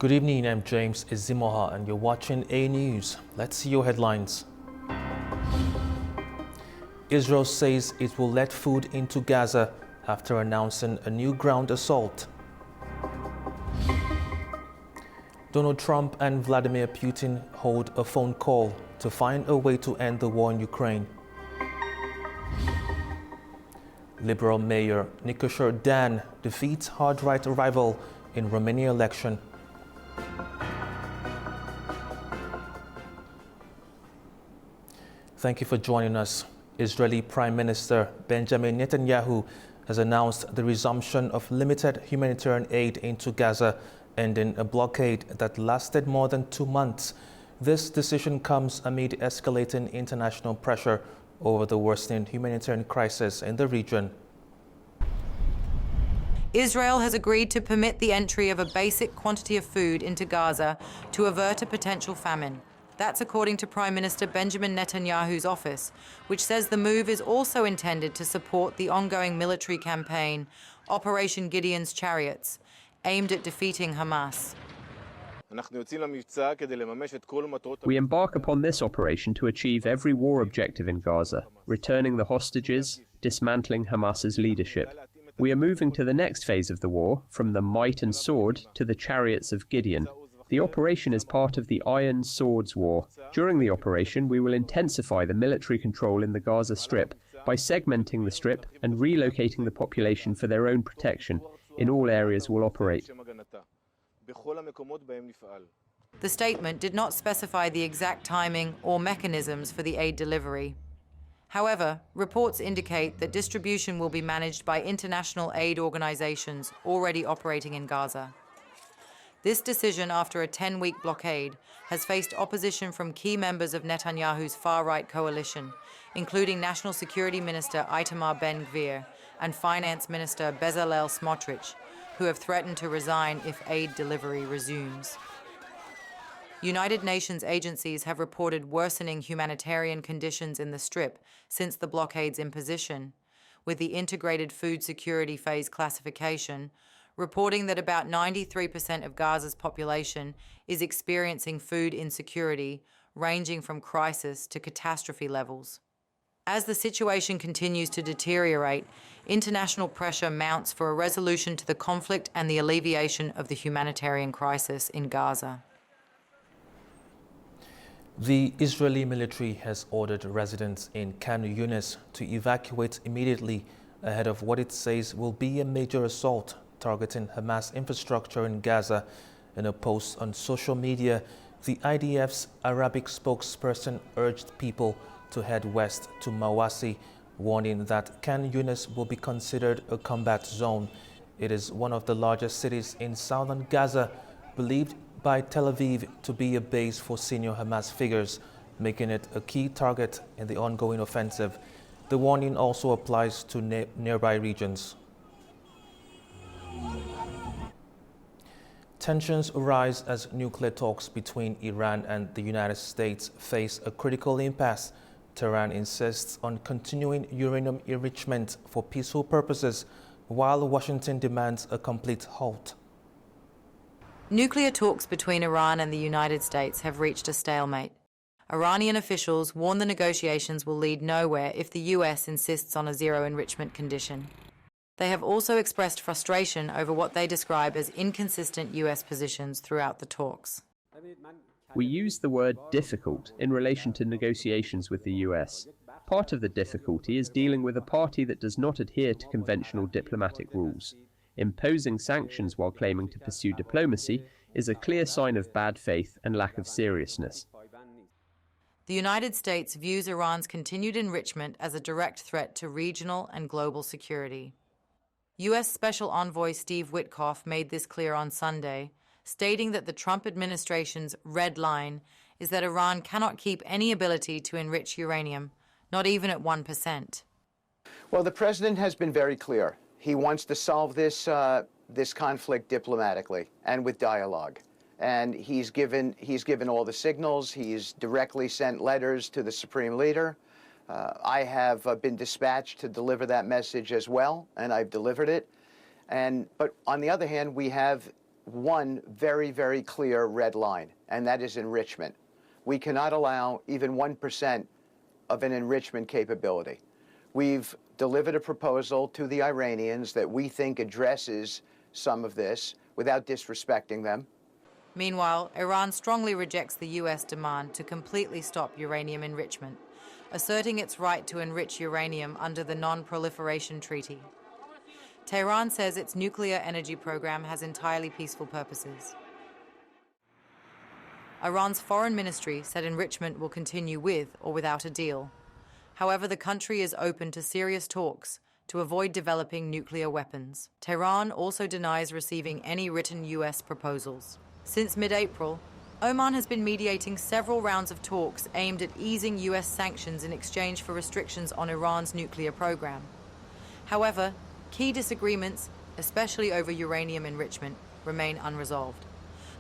Good evening, I'm James Izimoha and you're watching A News. Let's see your headlines. Israel says it will let food into Gaza after announcing a new ground assault. Donald Trump and Vladimir Putin hold a phone call to find a way to end the war in Ukraine. Liberal Mayor Nicolae Dan defeats hard-right rival in Romania election. Thank you for joining us. Israeli Prime Minister Benjamin Netanyahu has announced the resumption of limited humanitarian aid into Gaza, ending a blockade that lasted more than 2 months. This decision comes amid escalating international pressure over the worsening humanitarian crisis in the region. Israel has agreed to permit the entry of a basic quantity of food into Gaza to avert a potential famine. That's according to Prime Minister Benjamin Netanyahu's office, which says the move is also intended to support the ongoing military campaign, Operation Gideon's Chariots, aimed at defeating Hamas. We embark upon this operation to achieve every war objective in Gaza, returning the hostages, dismantling Hamas's leadership. We are moving to the next phase of the war, from the might and sword to the chariots of Gideon. The operation is part of the Iron Swords War. During the operation, we will intensify the military control in the Gaza Strip by segmenting the Strip and relocating the population for their own protection in all areas we'll operate. The statement did not specify the exact timing or mechanisms for the aid delivery. However, reports indicate that distribution will be managed by international aid organizations already operating in Gaza. This decision, after a 10-week blockade, has faced opposition from key members of Netanyahu's far-right coalition, including National Security Minister Itamar Ben-Gvir and Finance Minister Bezalel Smotrich, who have threatened to resign if aid delivery resumes. United Nations agencies have reported worsening humanitarian conditions in the Strip since the blockade's imposition, with the Integrated Food Security Phase classification reporting that about 93% of Gaza's population is experiencing food insecurity, ranging from crisis to catastrophe levels. As the situation continues to deteriorate, international pressure mounts for a resolution to the conflict and the alleviation of the humanitarian crisis in Gaza. The Israeli military has ordered residents in Khan Yunis to evacuate immediately ahead of what it says will be a major assault targeting Hamas infrastructure in Gaza. In a post on social media, the IDF's Arabic spokesperson urged people to head west to Mawasi, warning that Khan Yunis will be considered a combat zone. It is one of the largest cities in southern Gaza, believed by Tel Aviv to be a base for senior Hamas figures, making it a key target in the ongoing offensive. The warning also applies to nearby regions. Tensions arise as nuclear talks between Iran and the United States face a critical impasse. Theran insists on continuing uranium enrichment for peaceful purposes, while Washington demands a complete halt. Nuclear talks between Iran and the United States have reached a stalemate. Iranian officials warn the negotiations will lead nowhere if the US insists on a zero enrichment condition. They have also expressed frustration over what they describe as inconsistent US positions throughout the talks. We use the word difficult in relation to negotiations with the US. Part of the difficulty is dealing with a party that does not adhere to conventional diplomatic rules. Imposing sanctions while claiming to pursue diplomacy is a clear sign of bad faith and lack of seriousness. The United States views Iran's continued enrichment as a direct threat to regional and global security. U.S. Special Envoy Steve Witkoff made this clear on Sunday, stating that the Trump administration's red line is that Iran cannot keep any ability to enrich uranium, not even at 1%. Well, the president has been very clear. He wants to solve this conflict diplomatically and with dialogue. And he's given all the signals. He's directly sent letters to the Supreme Leader. I have been dispatched to deliver that message as well, and I've delivered it. But on the other hand, we have one very, very clear red line, and that is enrichment. We cannot allow even 1% of an enrichment capability. We've delivered a proposal to the Iranians that we think addresses some of this without disrespecting them. Meanwhile, Iran strongly rejects the U.S. demand to completely stop uranium enrichment, asserting its right to enrich uranium under the Non-Proliferation Treaty. Tehran says its nuclear energy program has entirely peaceful purposes. Iran's foreign ministry said enrichment will continue with or without a deal. However, the country is open to serious talks to avoid developing nuclear weapons. Tehran also denies receiving any written U.S. proposals. Since mid-April, Oman has been mediating several rounds of talks aimed at easing U.S. sanctions in exchange for restrictions on Iran's nuclear program. However, key disagreements, especially over uranium enrichment, remain unresolved.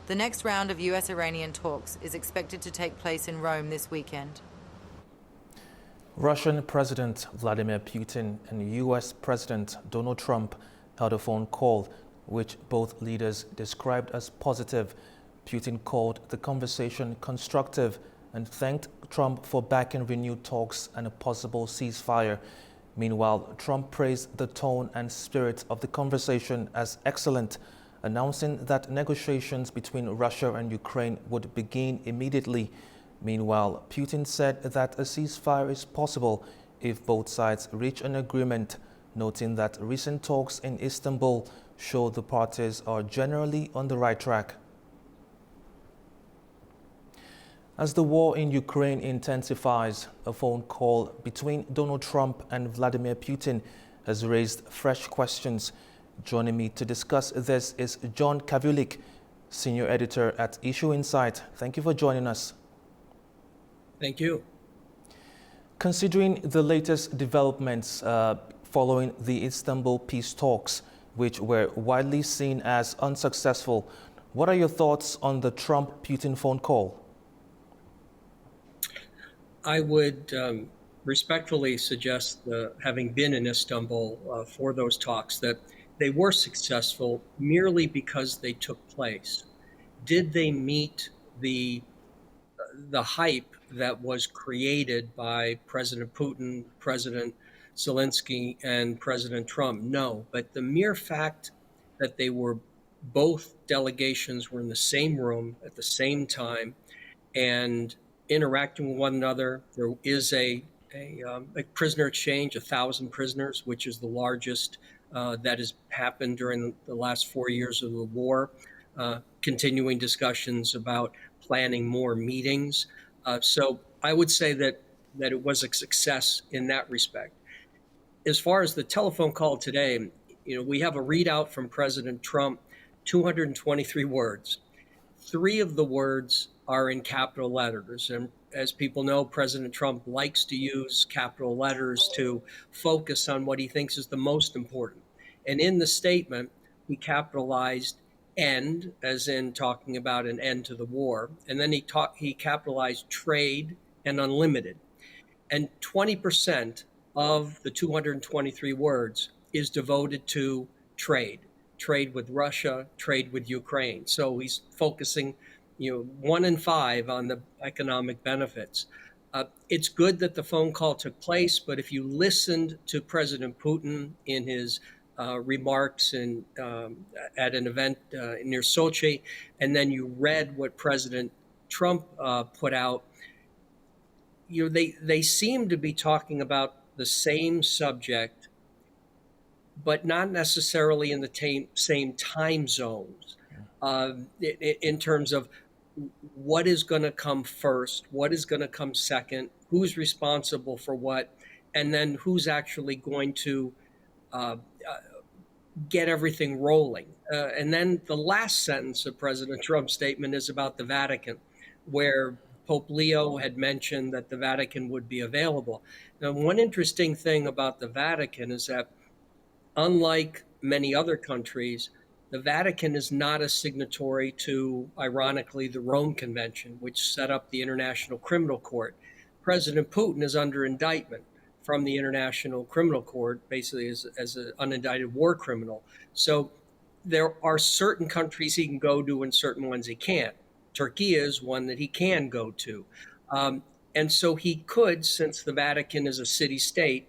The next round of U.S.-Iranian talks is expected to take place in Rome this weekend. Russian President Vladimir Putin and U.S. President Donald Trump held a phone call, which both leaders described as positive. Putin called the conversation constructive and thanked Trump for backing renewed talks and a possible ceasefire. Meanwhile, Trump praised the tone and spirit of the conversation as excellent, announcing that negotiations between Russia and Ukraine would begin immediately. Meanwhile, Putin said that a ceasefire is possible if both sides reach an agreement, noting that recent talks in Istanbul show the parties are generally on the right track. As the war in Ukraine intensifies, a phone call between Donald Trump and Vladimir Putin has raised fresh questions. Joining me to discuss this is John Kavulik, senior editor at Issue Insight. Thank you for joining us. Thank you. Considering the latest developments following the Istanbul peace talks, which were widely seen as unsuccessful, what are your thoughts on the Trump-Putin phone call? I would respectfully suggest, having been in Istanbul for those talks, that they were successful merely because they took place. Did they meet the hype that was created by President Putin, President Zelensky, and President Trump? No, but the mere fact that they were, both delegations were in the same room at the same time and interacting with one another. There is a prisoner exchange, 1,000 prisoners, which is the largest that has happened during the last 4 years of the war. Continuing discussions about planning more meetings. So I would say that it was a success in that respect. As far as the telephone call today, we have a readout from President Trump, 223 words. 3 of the words are in capital letters. And as people know, President Trump likes to use capital letters to focus on what he thinks is the most important. And in the statement, he capitalized end, as in talking about an end to the war. And then he capitalized trade and unlimited. And 20% of the 223 words is devoted to trade with Russia, trade with Ukraine. So he's focusing, 1 in 5 on the economic benefits. It's good that the phone call took place, but if you listened to President Putin in his remarks at an event near Sochi, and then you read what President Trump put out, they seem to be talking about the same subject, but not necessarily in the same time zones. In terms of what is going to come first, what is going to come second, who's responsible for what, and then who's actually going to get everything rolling. And then the last sentence of President Trump's statement is about the Vatican, where Pope Leo had mentioned that the Vatican would be available. Now, one interesting thing about the Vatican is that, unlike many other countries, the Vatican is not a signatory to, ironically, the Rome Convention, which set up the International Criminal Court. President Putin is under indictment from the International Criminal Court, basically as an unindicted war criminal. So there are certain countries he can go to and certain ones he can't. Turkey is one that he can go to. And so he could, since the Vatican is a city-state,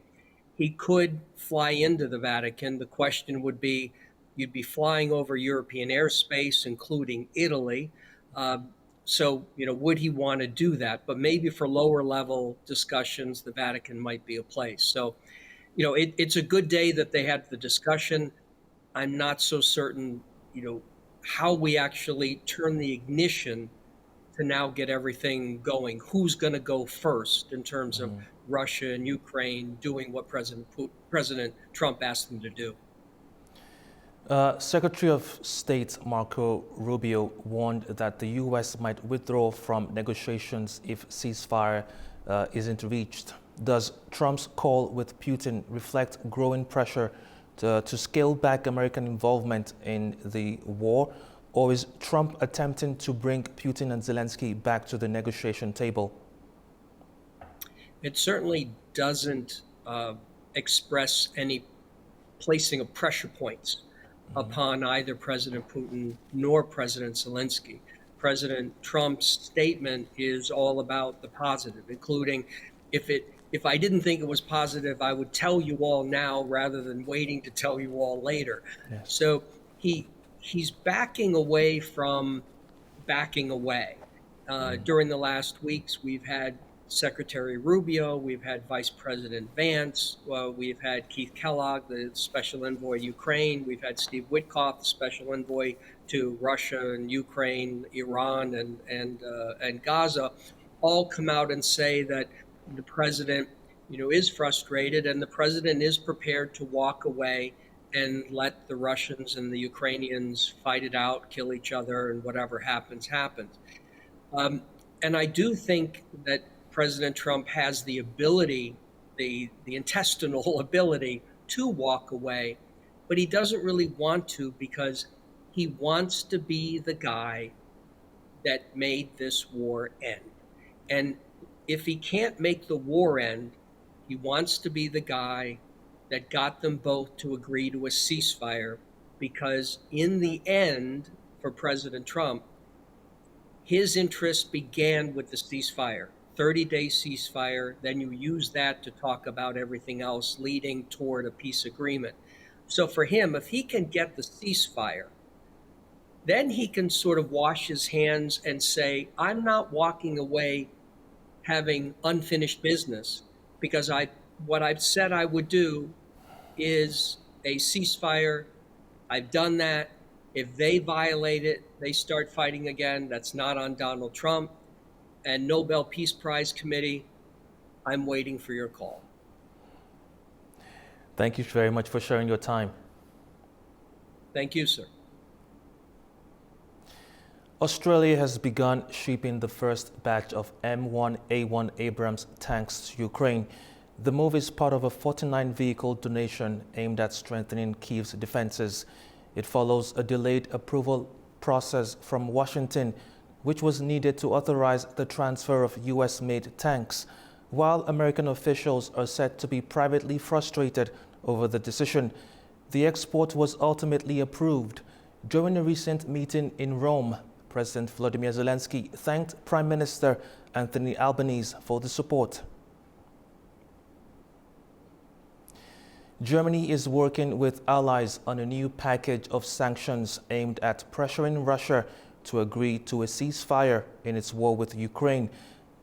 he could fly into the Vatican. The question would be, you'd be flying over European airspace, including Italy. So, would he want to do that? But maybe for lower level discussions, the Vatican might be a place. So, it's a good day that they had the discussion. I'm not so certain, how we actually turn the ignition to now get everything going. Who's going to go first in terms of Russia and Ukraine doing what President Trump asked them to do? Secretary of State Marco Rubio warned that the U.S. might withdraw from negotiations if ceasefire isn't reached. Does Trump's call with Putin reflect growing pressure to scale back American involvement in the war, or is Trump attempting to bring Putin and Zelensky back to the negotiation table? It certainly doesn't express any placing of pressure points upon either President Putin nor President Zelensky. President Trump's statement is all about the positive, including if I didn't think it was positive, I would tell you all now rather than waiting to tell you all later. Yes. So he's backing away from backing away. During the last weeks, we've had Secretary Rubio, we've had Vice President Vance, we've had Keith Kellogg, the Special Envoy Ukraine, we've had Steve Witkoff, the Special Envoy to Russia and Ukraine, Iran, and Gaza, all come out and say that the president, is frustrated, and the president is prepared to walk away and let the Russians and the Ukrainians fight it out, kill each other, and whatever happens, happens. And I do think that President Trump has the ability, the intestinal ability to walk away, but he doesn't really want to because he wants to be the guy that made this war end. And if he can't make the war end, he wants to be the guy that got them both to agree to a ceasefire, because in the end, for President Trump, his interest began with the ceasefire, 30-day ceasefire. Then you use that to talk about everything else leading toward a peace agreement. So for him, if he can get the ceasefire, then he can sort of wash his hands and say, I'm not walking away having unfinished business, because what I've said I would do is a ceasefire. I've done that. If they violate it, they start fighting again. That's not on Donald Trump. And Nobel Peace Prize Committee, I'm waiting for your call. Thank you very much for sharing your time. Thank you, sir. Australia has begun shipping the first batch of M1A1 Abrams tanks to Ukraine. The move is part of a 49-vehicle donation aimed at strengthening Kyiv's defenses. It follows a delayed approval process from Washington, which was needed to authorize the transfer of U.S.-made tanks, while American officials are said to be privately frustrated over the decision. The export was ultimately approved. During a recent meeting in Rome, President Volodymyr Zelensky thanked Prime Minister Anthony Albanese for the support. Germany is working with allies on a new package of sanctions aimed at pressuring Russia to agree to a ceasefire in its war with Ukraine.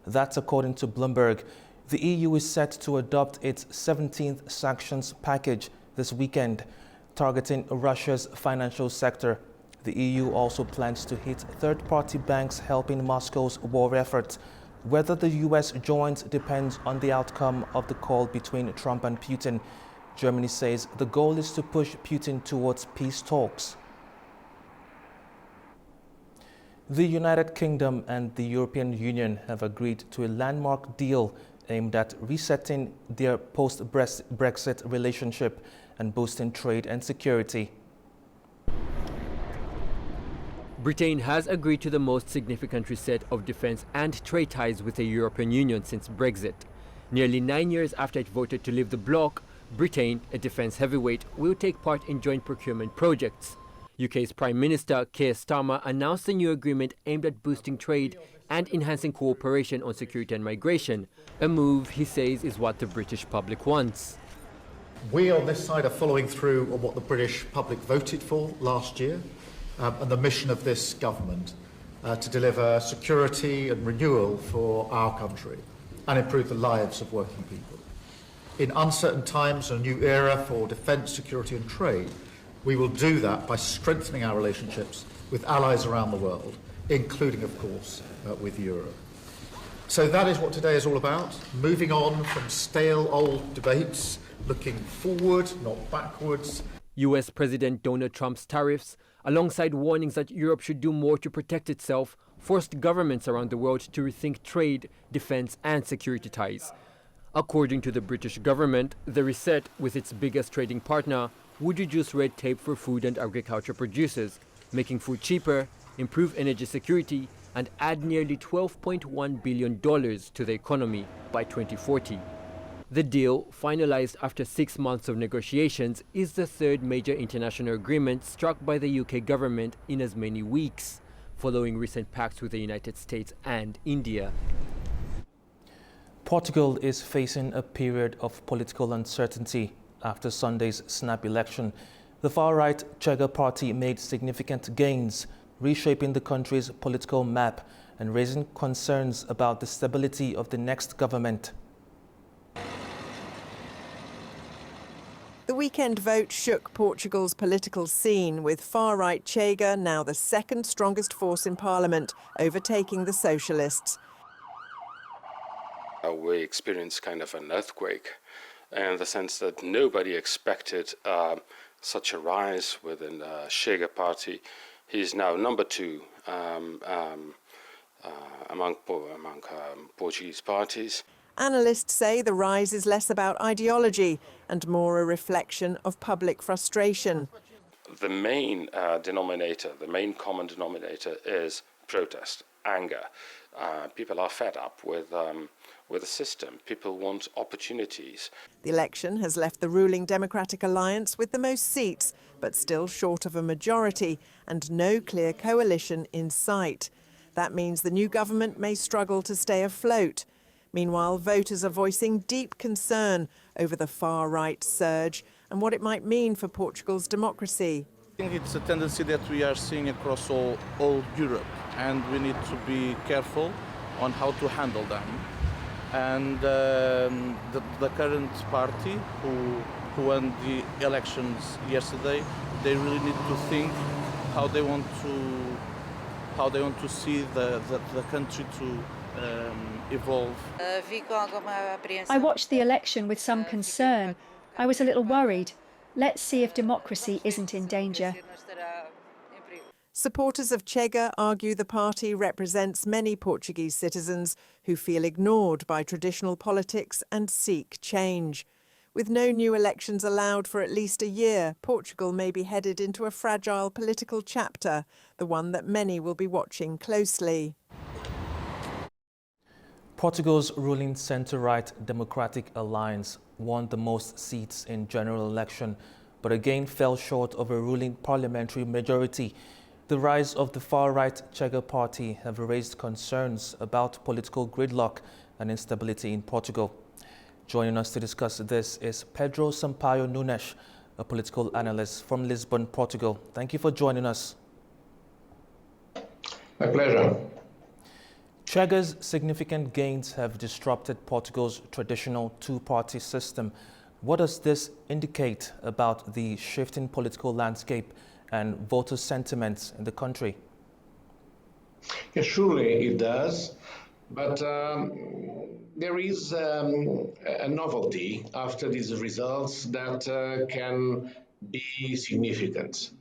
That's according to Bloomberg. The EU is set to adopt its 17th sanctions package this weekend, targeting Russia's financial sector. The EU also plans to hit third-party banks helping Moscow's war effort. Whether the US joins depends on the outcome of the call between Trump and Putin. Germany says the goal is to push Putin towards peace talks. The United Kingdom and the European Union have agreed to a landmark deal aimed at resetting their post-Brexit relationship and boosting trade and security. Britain has agreed to the most significant reset of defence and trade ties with the European Union since Brexit. Nearly 9 years after it voted to leave the bloc, Britain, a defence heavyweight, will take part in joint procurement projects. UK's Prime Minister Keir Starmer announced a new agreement aimed at boosting trade and enhancing cooperation on security and migration, a move he says is what the British public wants. We on this side are following through on what the British public voted for last year and the mission of this government to deliver security and renewal for our country and improve the lives of working people. In uncertain times and a new era for defence, security and trade, we will do that by strengthening our relationships with allies around the world, including, of course, with Europe. So that is what today is all about, moving on from stale old debates, looking forward, not backwards. US President Donald Trump's tariffs, alongside warnings that Europe should do more to protect itself, forced governments around the world to rethink trade, defense and security ties. According to the British government, the reset, with its biggest trading partner, would reduce red tape for food and agriculture producers, making food cheaper, improve energy security and add nearly $12.1 billion to the economy by 2040. The deal, finalized after 6 months of negotiations, is the third major international agreement struck by the UK government in as many weeks, following recent pacts with the United States and India. Portugal is facing a period of political uncertainty after Sunday's snap election. The far-right Chega party made significant gains, reshaping the country's political map and raising concerns about the stability of the next government. The weekend vote shook Portugal's political scene, with far-right Chega now the second strongest force in parliament, overtaking the socialists. We experienced kind of an earthquake in the sense that nobody expected such a rise within the Chega party. He's now number 2 among Portuguese parties. Analysts say the rise is less about ideology and more a reflection of public frustration. The main denominator, the main common denominator is protest, anger. People are fed up with the system. People want opportunities. The election has left the ruling Democratic Alliance with the most seats, but still short of a majority and no clear coalition in sight. That means the new government may struggle to stay afloat. Meanwhile, voters are voicing deep concern over the far-right surge and what it might mean for Portugal's democracy. I think it's a tendency that we are seeing across all Europe, and we need to be careful on how to handle them. And the current party who won the elections yesterday, they really need to think how they want to see the country to evolve. I watched the election with some concern. I was a little worried. Let's see if democracy isn't in danger. Supporters of Chega argue the party represents many Portuguese citizens who feel ignored by traditional politics and seek change. With no new elections allowed for at least a year, Portugal may be headed into a fragile political chapter, the one that many will be watching closely. Portugal's ruling centre-right Democratic Alliance won the most seats in general election, but again fell short of a ruling parliamentary majority. The rise of the far-right Chega party have raised concerns about political gridlock and instability in Portugal. Joining us to discuss this is Pedro Sampaio Nunes, a political analyst from Lisbon, Portugal. Thank you for joining us. My pleasure. Chega's significant gains have disrupted Portugal's traditional two-party system. What does this indicate about the shifting political landscape and voter sentiments in the country? Yeah, surely it does, but there is a novelty after these results that can be significant.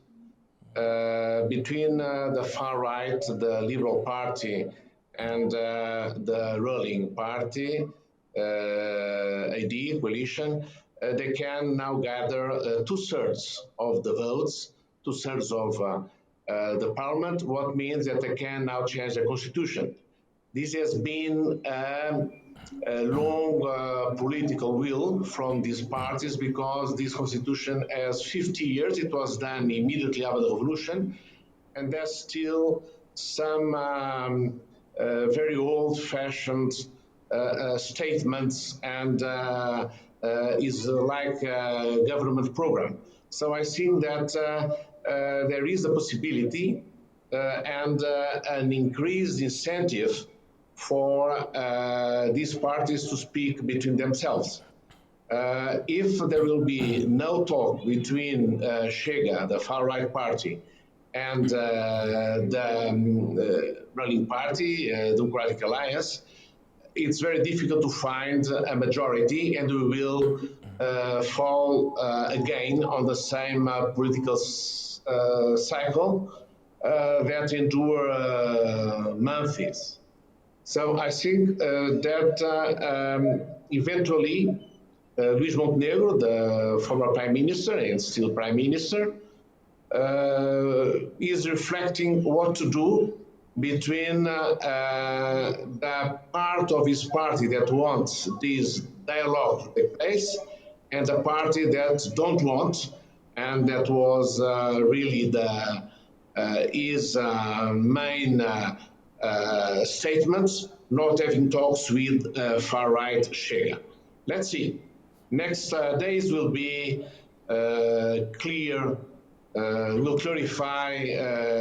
Between the far right, the Liberal Party, and the ruling party, AD, coalition, they can now gather 2/3 of the votes, 2/3 of the parliament, what means that they can now change the constitution. This has been long political will from these parties, because this constitution has 50 years. It was done immediately after the revolution, and there's still some very old-fashioned statements, and is like a government program. So I think that there is a possibility and an increased incentive for these parties to speak between themselves. If there will be no talk between Chega, the far-right party, and the ruling party, Democratic Alliance, it's very difficult to find a majority, and we will fall again on the same political cycle that endure months. So I think that eventually Luís Montenegro, the former Prime Minister and still Prime Minister, is reflecting what to do between the part of his party that wants this dialogue to take place and the party that don't want, and that was really his main statements, not having talks with far-right Chega. Let's see. Next days will be clear. Will clarify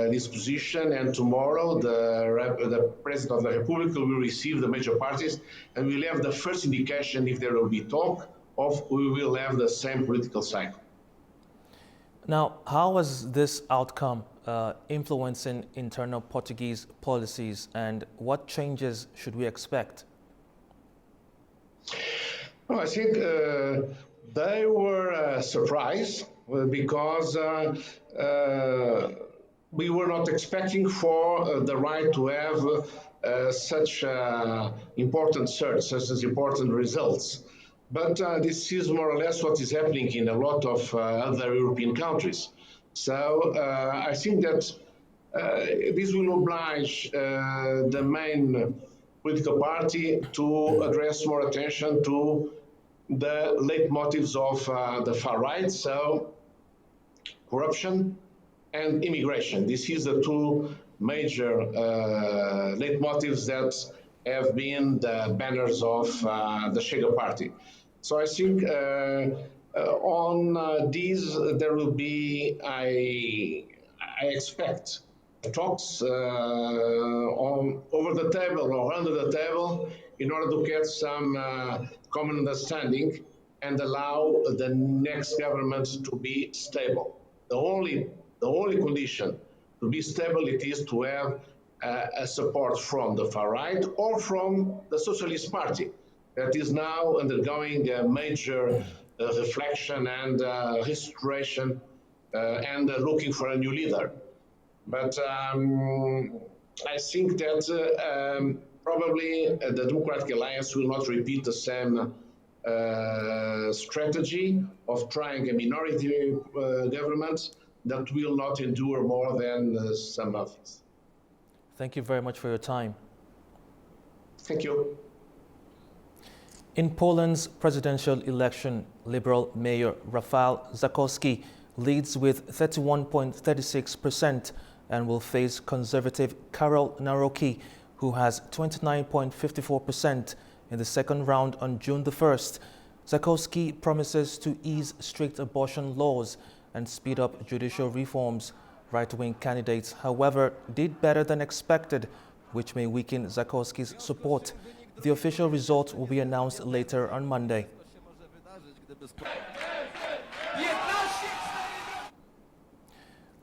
this position, and tomorrow the President of the Republic will receive the major parties, and we'll have the first indication if there will be talk of we will have the same political cycle. Now, how is this outcome influencing internal Portuguese policies, and what changes should we expect? Well, I think they were surprised because we were not expecting for the right to have such important search, such as important results. But this is more or less what is happening in a lot of other European countries. So I think that this will oblige the main political party to address more attention to the leitmotifs of the far right, so corruption and immigration. This is the two major leitmotifs that have been the banners of the Chega party. So I think on these there will be, I expect, talks over the table or under the table in order to get some common understanding and allow the next government to be stable. The only condition to be stable it is to have a support from the far right or from the Socialist Party that is now undergoing a major reflection and restoration and looking for a new leader. But I think that probably the Democratic Alliance will not repeat the same strategy of trying a minority government that will not endure more than some months. Thank you very much for your time. Thank you. In Poland's presidential election, Liberal Mayor Rafał Trzaskowski leads with 31.36% and will face Conservative Karol Nawrocki, who has 29.54% in the second round on June the 1st. Trzaskowski promises to ease strict abortion laws and speed up judicial reforms. Right-wing candidates, however, did better than expected, which may weaken Trzaskowski's support. The official result will be announced later on Monday.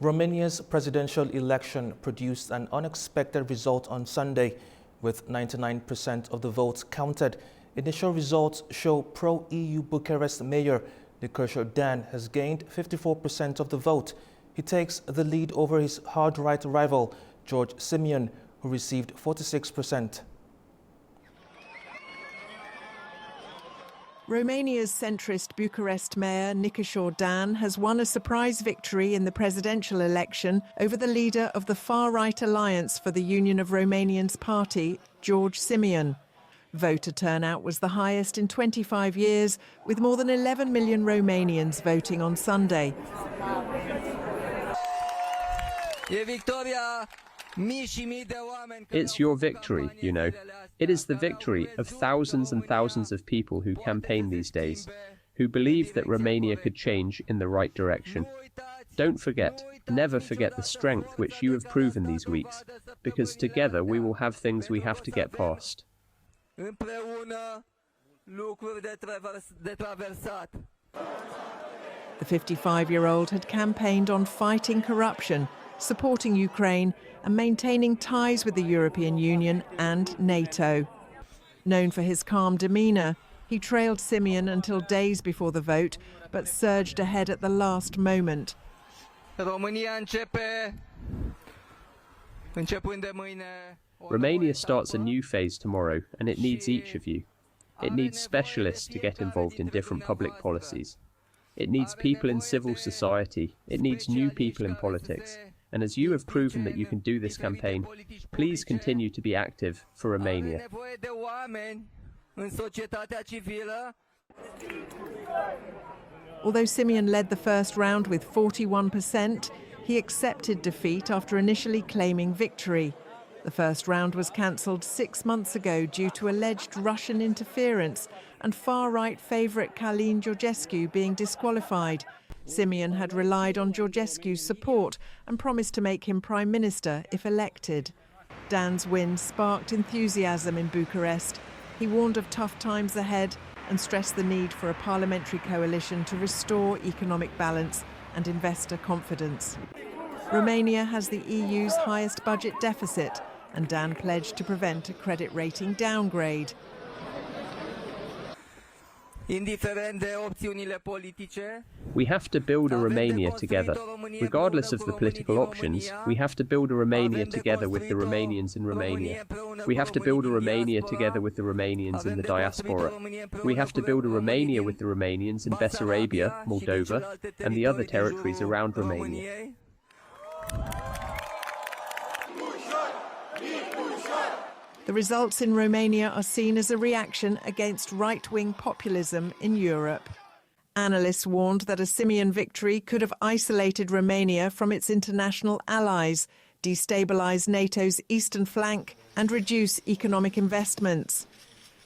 Romania's presidential election produced an unexpected result on Sunday, with 99% of the votes counted. Initial results show pro-EU Bucharest Mayor Nicolae Dan has gained 54% of the vote. He takes the lead over his hard-right rival, George Simeon, who received 46%. Romania's centrist Bucharest mayor Nicolae Dan has won a surprise victory in the presidential election over the leader of the far-right Alliance for the Union of Romanians party, George Simeon. Voter turnout was the highest in 25 years, with more than 11 million Romanians voting on Sunday. It's your victory, you know. It is the victory of thousands and thousands of people who campaign these days, who believe that Romania could change in the right direction. Don't forget, never forget the strength which you have proven these weeks, because together we will have things we have to get past. The 55-year-old had campaigned on fighting corruption, supporting Ukraine and maintaining ties with the European Union and NATO. Known for his calm demeanour, he trailed Simeon until days before the vote, but surged ahead at the last moment. Romania starts a new phase tomorrow, and it needs each of you. It needs specialists to get involved in different public policies. It needs people in civil society. It needs new people in politics. And as you have proven that you can do this campaign, please continue to be active for Romania. Although Simeon led the first round with 41%, he accepted defeat after initially claiming victory. The first round was cancelled 6 months ago due to alleged Russian interference and far-right favourite Călin Georgescu being disqualified. Simeon had relied on Georgescu's support and promised to make him Prime Minister if elected. Dan's win sparked enthusiasm in Bucharest. He warned of tough times ahead and stressed the need for a parliamentary coalition to restore economic balance and investor confidence. Romania has the EU's highest budget deficit, and Dan pledged to prevent a credit rating downgrade. We have to build a Romania together. Regardless of the political options, we have to build a Romania together with the Romanians in Romania. We have to build a Romania together with the Romanians in the diaspora. We have to build a Romania with the Romanians in Bessarabia, Moldova, and the other territories around Romania. The results in Romania are seen as a reaction against right-wing populism in Europe. Analysts warned that a Simeon victory could have isolated Romania from its international allies, destabilise NATO's eastern flank and reduce economic investments.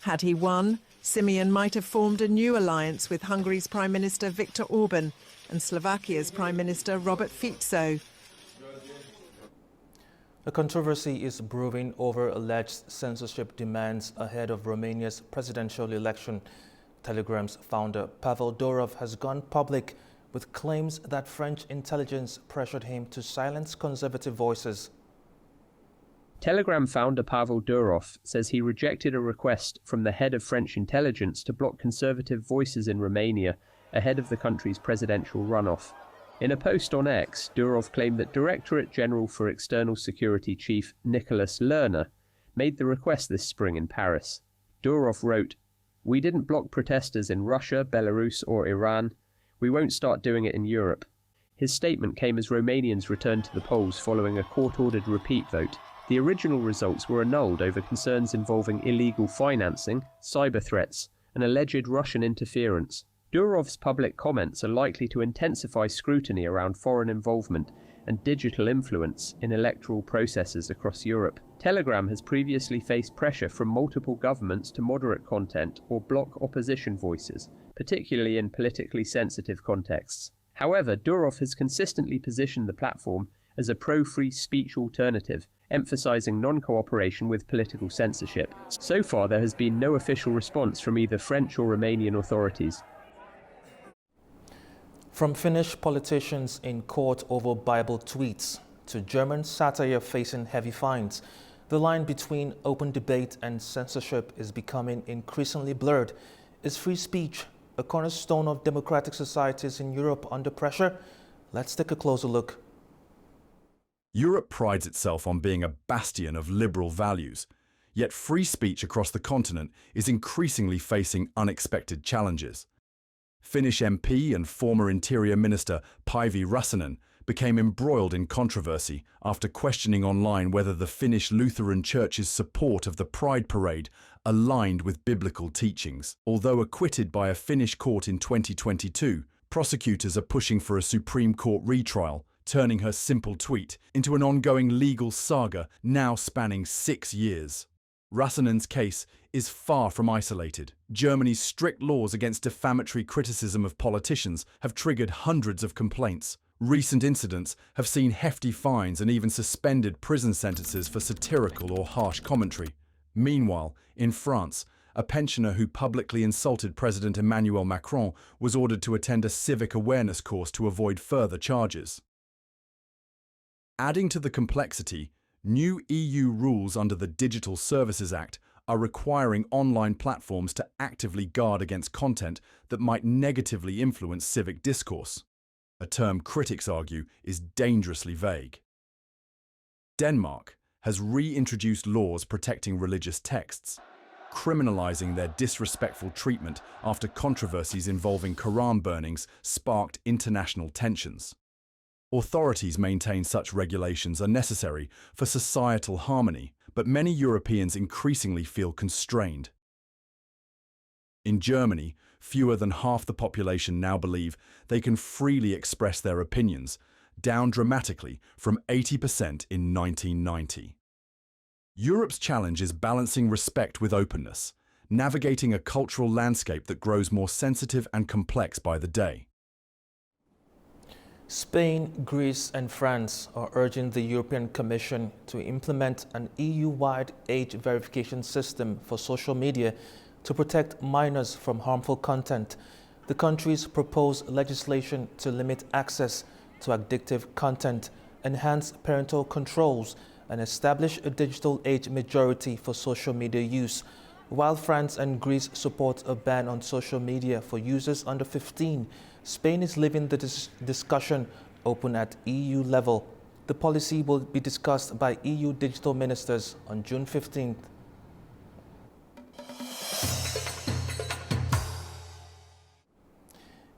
Had he won, Simeon might have formed a new alliance with Hungary's Prime Minister Viktor Orban and Slovakia's Prime Minister Robert Fico. A controversy is brewing over alleged censorship demands ahead of Romania's presidential election. Telegram's founder Pavel Durov has gone public with claims that French intelligence pressured him to silence conservative voices. Telegram founder Pavel Durov says he rejected a request from the head of French intelligence to block conservative voices in Romania ahead of the country's presidential runoff. In a post on X, Durov claimed that Directorate General for External Security Chief Nicholas Lerner made the request this spring in Paris. Durov wrote, "We didn't block protesters in Russia, Belarus or Iran. We won't start doing it in Europe." His statement came as Romanians returned to the polls following a court-ordered repeat vote. The original results were annulled over concerns involving illegal financing, cyber threats, and alleged Russian interference. Durov's public comments are likely to intensify scrutiny around foreign involvement and digital influence in electoral processes across Europe. Telegram has previously faced pressure from multiple governments to moderate content or block opposition voices, particularly in politically sensitive contexts. However, Durov has consistently positioned the platform as a pro-free speech alternative, emphasizing non-cooperation with political censorship. So far, there has been no official response from either French or Romanian authorities. From Finnish politicians in court over Bible tweets to German satire facing heavy fines, the line between open debate and censorship is becoming increasingly blurred. Is free speech, a cornerstone of democratic societies in Europe, under pressure? Let's take a closer look. Europe prides itself on being a bastion of liberal values, yet free speech across the continent is increasingly facing unexpected challenges. Finnish MP and former Interior Minister Päivi Räsänen became embroiled in controversy after questioning online whether the Finnish Lutheran Church's support of the Pride Parade aligned with biblical teachings. Although acquitted by a Finnish court in 2022, prosecutors are pushing for a Supreme Court retrial, turning her simple tweet into an ongoing legal saga now spanning 6 years. Räsänen's case is far from isolated. Germany's strict laws against defamatory criticism of politicians have triggered hundreds of complaints. Recent incidents have seen hefty fines and even suspended prison sentences for satirical or harsh commentary. Meanwhile, in France, a pensioner who publicly insulted President Emmanuel Macron was ordered to attend a civic awareness course to avoid further charges. Adding to the complexity, new EU rules under the Digital Services Act are requiring online platforms to actively guard against content that might negatively influence civic discourse, a term critics argue is dangerously vague. Denmark has reintroduced laws protecting religious texts, criminalizing their disrespectful treatment after controversies involving Quran burnings sparked international tensions. Authorities maintain such regulations are necessary for societal harmony, but many Europeans increasingly feel constrained. In Germany, fewer than half the population now believe they can freely express their opinions, down dramatically from 80% in 1990. Europe's challenge is balancing respect with openness, navigating a cultural landscape that grows more sensitive and complex by the day. Spain, Greece and France are urging the European Commission to implement an EU-wide age verification system for social media to protect minors from harmful content. The countries propose legislation to limit access to addictive content, enhance parental controls, and establish a digital age majority for social media use. While France and Greece support a ban on social media for users under 15, Spain is leaving the discussion open at EU level. The policy will be discussed by EU digital ministers on June 15th.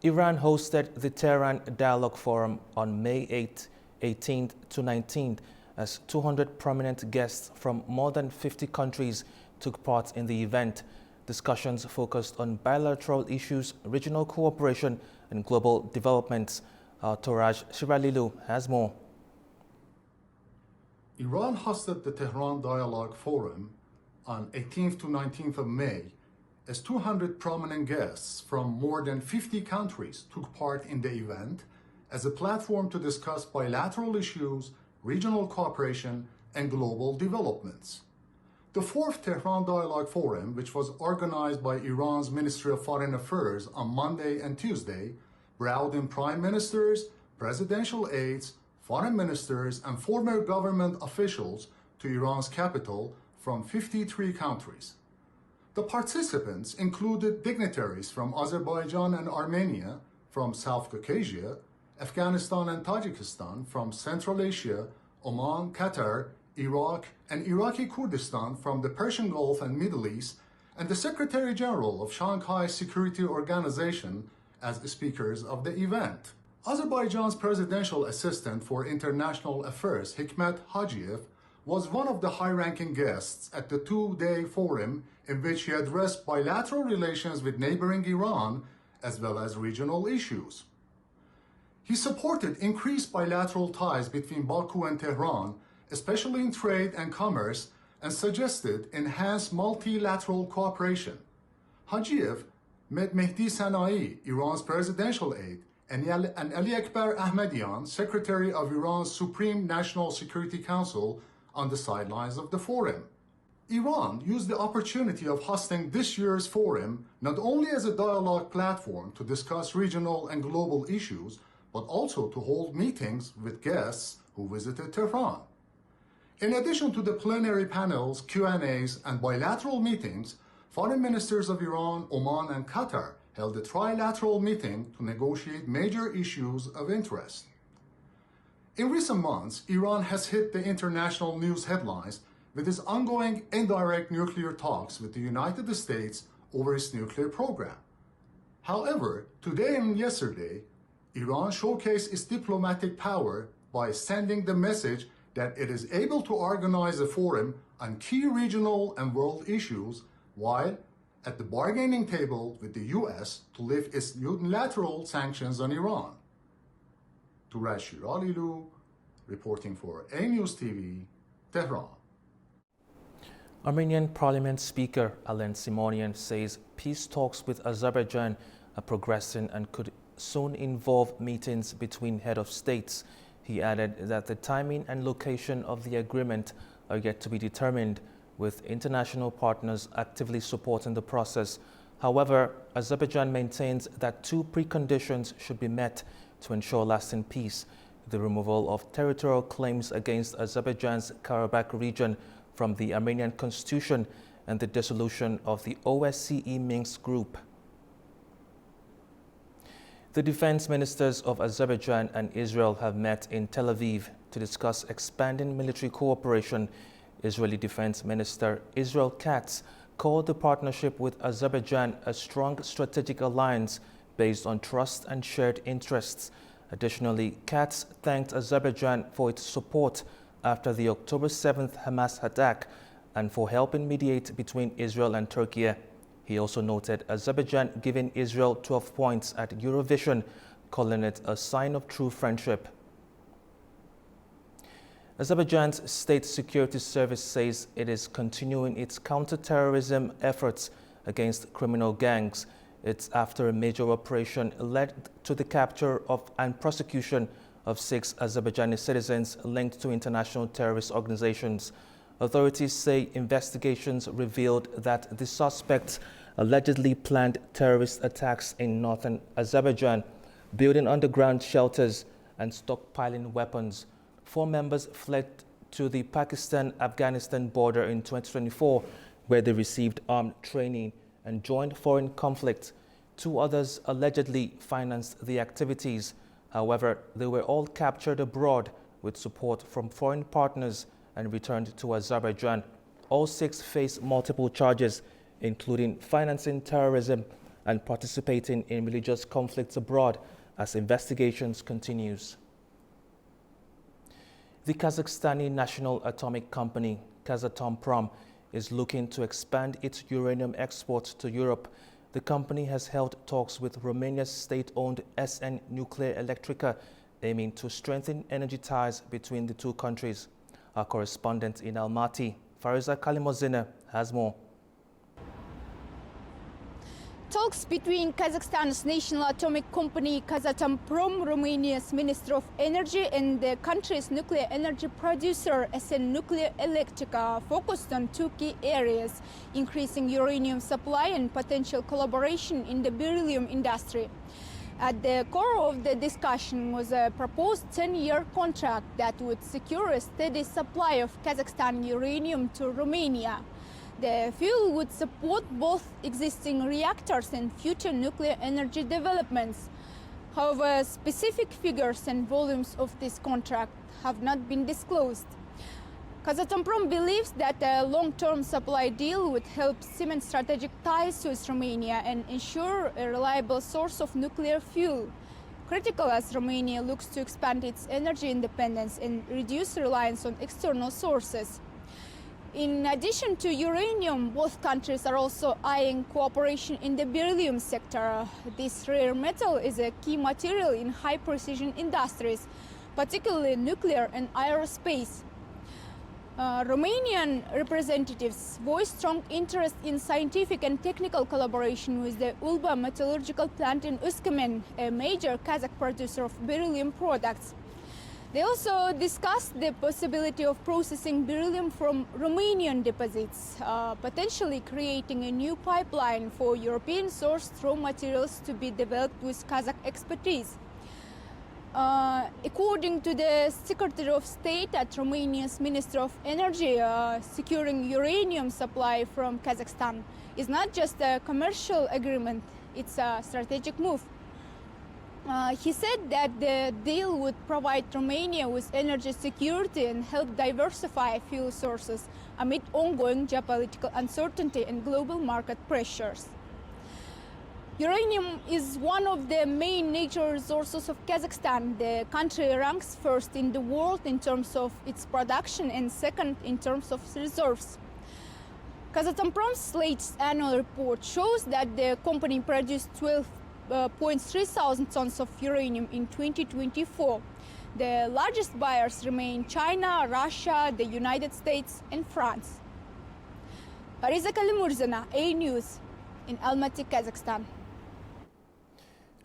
Iran hosted the Theran Dialogue Forum on May 18th to 19th as 200 prominent guests from more than 50 countries took part in the event. Discussions focused on bilateral issues, regional cooperation, and global developments. Toraj Shiralilu has more. Iran hosted the Tehran Dialogue Forum on 18th to 19th of May as 200 prominent guests from more than 50 countries took part in the event as a platform to discuss bilateral issues, regional cooperation, and global developments. The fourth Tehran Dialogue Forum, which was organized by Iran's Ministry of Foreign Affairs on Monday and Tuesday, brought in prime ministers, presidential aides, foreign ministers, and former government officials to Iran's capital from 53 countries. The participants included dignitaries from Azerbaijan and Armenia, from South Caucasia, Afghanistan and Tajikistan, from Central Asia, Oman, Qatar, Iraq, and Iraqi Kurdistan from the Persian Gulf and Middle East, and the Secretary General of Shanghai Security Organization as speakers of the event. Azerbaijan's presidential assistant for international affairs, Hikmet Hajiev, was one of the high-ranking guests at the two-day forum in which he addressed bilateral relations with neighboring Iran as well as regional issues. He supported increased bilateral ties between Baku and Tehran, especially in trade and commerce, and suggested enhanced multilateral cooperation. Hajiev met Mehdi Sanai, Iran's presidential aide, and Ali Akbar Ahmadian, Secretary of Iran's Supreme National Security Council, on the sidelines of the forum. Iran used the opportunity of hosting this year's forum not only as a dialogue platform to discuss regional and global issues, but also to hold meetings with guests who visited Tehran. In addition to the plenary panels, Q&As, and bilateral meetings, foreign ministers of Iran, Oman, and Qatar held a trilateral meeting to negotiate major issues of interest. In recent months, Iran has hit the international news headlines with its ongoing indirect nuclear talks with the United States over its nuclear program. However, today and yesterday, Iran showcased its diplomatic power by sending the message that it is able to organize a forum on key regional and world issues while at the bargaining table with the US to lift its unilateral sanctions on Iran. Turaj Shiralilu, reporting for A News TV, Tehran. Armenian Parliament Speaker Alen Simonian says peace talks with Azerbaijan are progressing and could soon involve meetings between head of states. He added that the timing and location of the agreement are yet to be determined, with international partners actively supporting the process. However, Azerbaijan maintains that two preconditions should be met to ensure lasting peace: the removal of territorial claims against Azerbaijan's Karabakh region from the Armenian constitution and the dissolution of the OSCE Minsk group. The defense ministers of Azerbaijan and Israel have met in Tel Aviv to discuss expanding military cooperation. Israeli Defense Minister Israel Katz called the partnership with Azerbaijan a strong strategic alliance based on trust and shared interests. Additionally, Katz thanked Azerbaijan for its support after the October 7th Hamas attack and for helping mediate between Israel and Turkey. He also noted Azerbaijan giving Israel 12 points at Eurovision, calling it a sign of true friendship. Azerbaijan's State Security Service says it is continuing its counter-terrorism efforts against criminal gangs. It's after a major operation led to the capture of and prosecution of 6 Azerbaijani citizens linked to international terrorist organizations. Authorities say investigations revealed that the suspects allegedly planned terrorist attacks in northern Azerbaijan, building underground shelters and stockpiling weapons. 4 members fled to the Pakistan-Afghanistan border in 2024, where they received armed training and joined foreign conflict. 2 others allegedly financed the activities. However, they were all captured abroad with support from foreign partners and returned to Azerbaijan. All 6 face multiple charges, including financing terrorism and participating in religious conflicts abroad, as investigations continues. The Kazakhstani national atomic company, Kazatomprom, is looking to expand its uranium exports to Europe. The company has held talks with Romania's state-owned SN Nuclear Electrica, aiming to strengthen energy ties between the 2 countries. Our correspondent in Almaty, Fariza Kalimozina, has more. Talks between Kazakhstan's national atomic company Kazatomprom, Romania's Minister of Energy, and the country's nuclear energy producer SN Nuclear Electrica focused on 2 key areas: increasing uranium supply and potential collaboration in the beryllium industry. At the core of the discussion was a proposed 10-year contract that would secure a steady supply of Kazakhstan uranium to Romania. The fuel would support both existing reactors and future nuclear energy developments. However, specific figures and volumes of this contract have not been disclosed. Kazatomprom believes that a long-term supply deal would help cement strategic ties with Romania and ensure a reliable source of nuclear fuel, critical as Romania looks to expand its energy independence and reduce reliance on external sources. In addition to uranium, both countries are also eyeing cooperation in the beryllium sector. This rare metal is a key material in high-precision industries, particularly nuclear and aerospace. Romanian representatives voiced strong interest in scientific and technical collaboration with the Ulba metallurgical plant in Uskümen, a major Kazakh producer of beryllium products. They also discussed the possibility of processing beryllium from Romanian deposits, potentially creating a new pipeline for European-sourced raw materials to be developed with Kazakh expertise. According to the Secretary of State at Romania's Ministry of Energy, securing uranium supply from Kazakhstan is not just a commercial agreement, it's a strategic move. He said that the deal would provide Romania with energy security and help diversify fuel sources amid ongoing geopolitical uncertainty and global market pressures. Uranium is one of the main natural resources of Kazakhstan. The country ranks first in the world in terms of its production and second in terms of reserves. Kazatomprom's latest annual report shows that the company produced 12.3 thousand tons of uranium in 2024. The largest buyers remain China, Russia, the United States, and France. Ariza Kalimurzana, A News, in Almaty, Kazakhstan.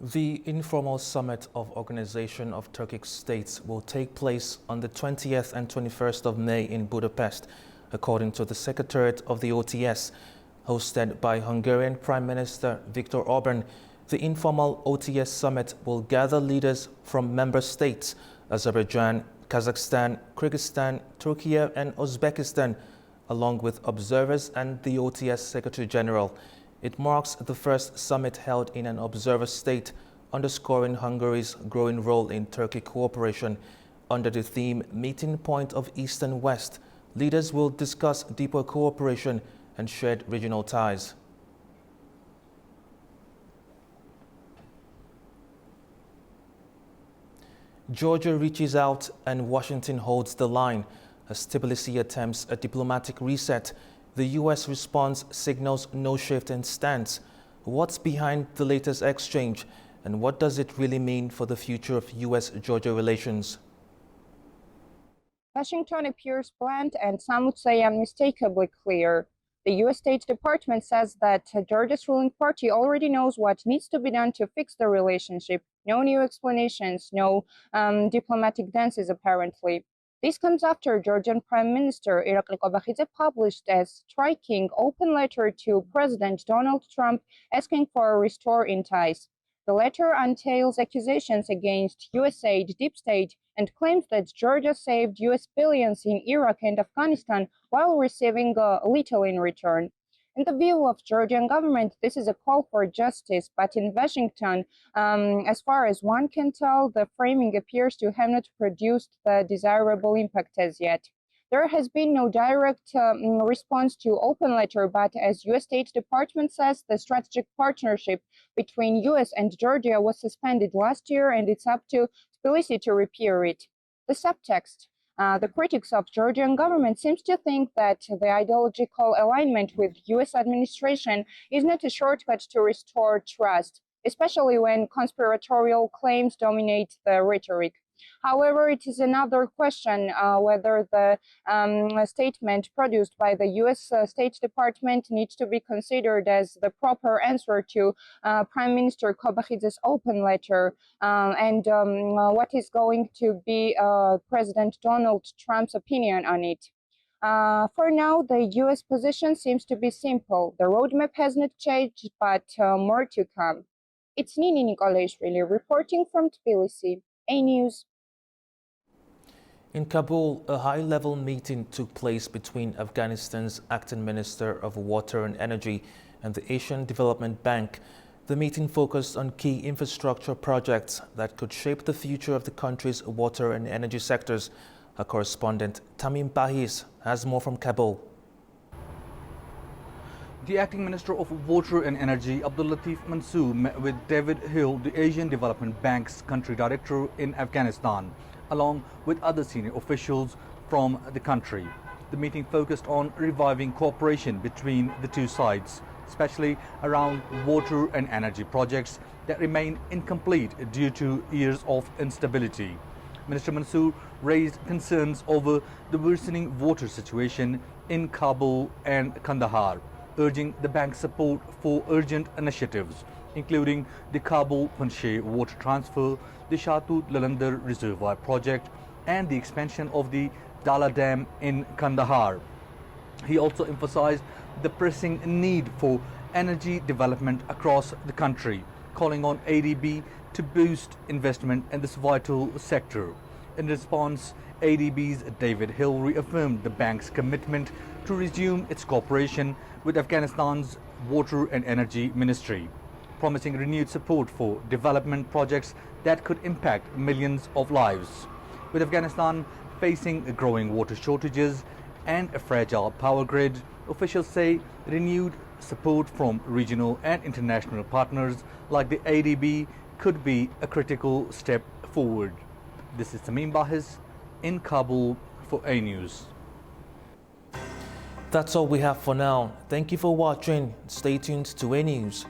The informal summit of Organization of Turkic States will take place on the 20th and 21st of May in Budapest, according to the Secretariat of the OTS. Hosted by Hungarian Prime Minister Viktor Orban, the informal OTS summit will gather leaders from member states, Azerbaijan, Kazakhstan, Kyrgyzstan, Turkey and Uzbekistan, along with observers and the OTS Secretary General. It marks the first summit held in an observer state, underscoring Hungary's growing role in Turkey cooperation. Under the theme Meeting Point of East and West, leaders will discuss deeper cooperation and shared regional ties. Georgia reaches out and Washington holds the line. As Tbilisi attempts a diplomatic reset, the U.S. response signals no shift in stance. What's behind the latest exchange, and what does it really mean for the future of U.S.-Georgia relations? Washington appears blunt and some would say unmistakably clear. The U.S. State Department says that Georgia's ruling party already knows what needs to be done to fix the relationship. No new explanations, no diplomatic dances apparently. This comes after Georgian Prime Minister Irakli Kobakhidze published a striking open letter to President Donald Trump asking for a restore in ties. The letter entails accusations against USAID deep state and claims that Georgia saved US billions in Iraq and Afghanistan while receiving little in return. In the view of Georgian government, this is a call for justice, but in Washington, as far as one can tell, the framing appears to have not produced the desirable impact as yet. There has been no direct response to open letter, but as U.S. State Department says, the strategic partnership between U.S. and Georgia was suspended last year, and it's up to Tbilisi to repair it. The subtext. The critics of Georgian government seems to think that the ideological alignment with U.S. administration is not a shortcut to restore trust, especially when conspiratorial claims dominate the rhetoric. However, it is another question whether the statement produced by the U.S. State Department needs to be considered as the proper answer to Prime Minister Kobakhidze's open letter and what is going to be President Donald Trump's opinion on it. For now, the U.S. position seems to be simple. The roadmap has not changed, but more to come. It's Nini Nicolaishvili reporting from Tbilisi, A News. In Kabul, a high-level meeting took place between Afghanistan's acting Minister of Water and Energy and the Asian Development Bank. The meeting focused on key infrastructure projects that could shape the future of the country's water and energy sectors. Our correspondent Tamim Bahis has more from Kabul. The acting Minister of Water and Energy, Abdul Latif Mansoor, met with David Hill, the Asian Development Bank's country director in Afghanistan, along with other senior officials from the country. The meeting focused on reviving cooperation between the two sides, especially around water and energy projects that remain incomplete due to years of instability. Minister Mansoor raised concerns over the worsening water situation in Kabul and Kandahar, urging the bank's support for urgent initiatives, including the Kabul-Panjshir water transfer, the Shatut-Lalandar Reservoir project, and the expansion of the Dala Dam in Kandahar. He also emphasized the pressing need for energy development across the country, calling on ADB to boost investment in this vital sector. In response, ADB's David Hill reaffirmed the bank's commitment to resume its cooperation with Afghanistan's Water and Energy Ministry, promising renewed support for development projects that could impact millions of lives. With Afghanistan facing growing water shortages and a fragile power grid, officials say renewed support from regional and international partners like the ADB could be a critical step forward. This is Tamim Bahis in Kabul for A News. That's all we have for now. Thank you for watching. Stay tuned to A News.